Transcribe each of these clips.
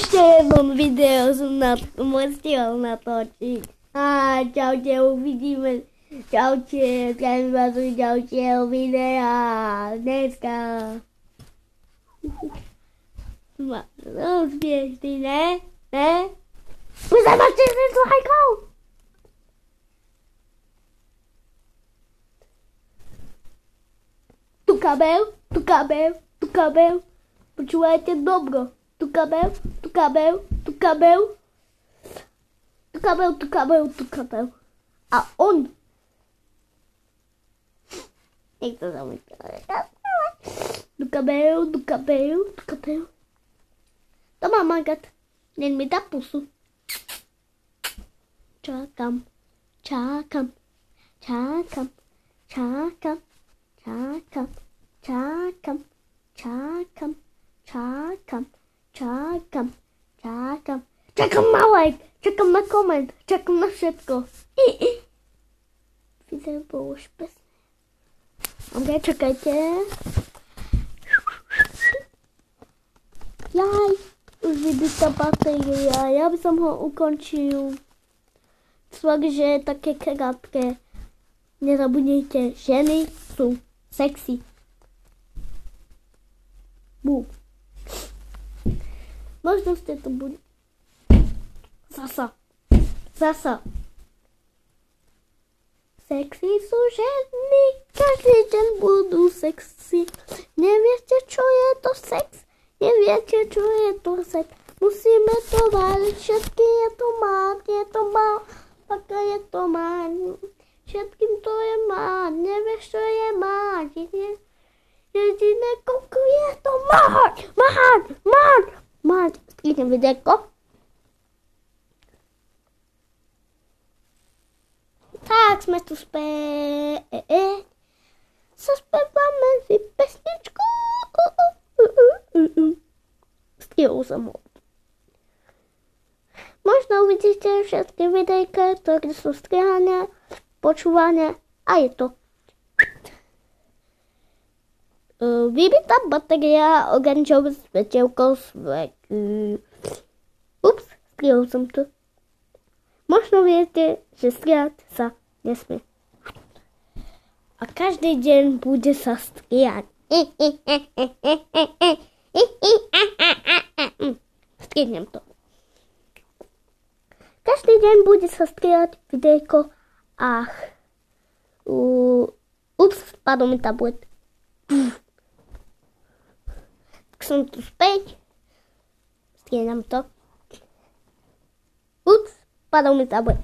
Ešte jednom video som stihol natočiť. A čaute, uvidíme. Čaute, zdravím vás u ďalšieho videa. Dneska. Úspiešný, ne? Ne? Už sa máte 6 lajkov. Tu kabel. Počúvajte dobro. Tu kabel. A on. Jak to zamyslel? Tu kabel. To má magat. Nen mi dá pusu. Čakám. Čakám na like, čakám na koment, čakám na všetko. Video bolo už pesné. Ok, čakajte. Jaj, už vybitá batéria, ja by som ho ukončil. Fakt, že je také krátke. Nezabudnite, ženy sú sexy. Bú. Možno ste to bude. Zasa. Sexy sú ženy, každý deň budú sexy. Neviete, čo je to sex? Musíme to váliť, všetky je to mať, taká je to mať. Všetkým to je mať, nevieš, čo je mať. Jediné, koľko je to mať. Idem videjko. Tak sme tu zaspevame si pesničku. Stihol som ho. Možno uvidíte všetky videjka, ktoré sú strihané, počúvané a je to. Vybitá batéria oranžovou svetielkou svetí. Ups, strihol som to. Možno viete, že strihať sa nesmie. A každý deň bude sa strihať. Strihnem to. Každý deň bude sa strihať videjko. Ups, spadol mi tablet. Tak som tu späť. Strihnem to. Ups. Padol mi tablet.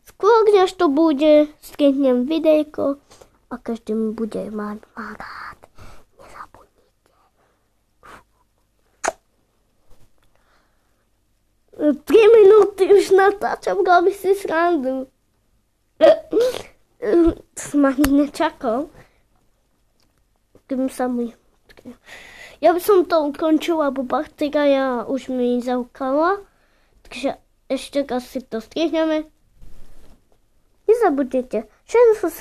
Skôr, než to bude, strihnem videjko a každý mi bude mať rád. Nezabudnite. 3 minúty už natáčam, robí si srandu. Som ani nečakal. Ja by som to ukončila, lebo baktéria už mi zaukala. Takže ešte raz si to strihneme. Nezabudnite, že sú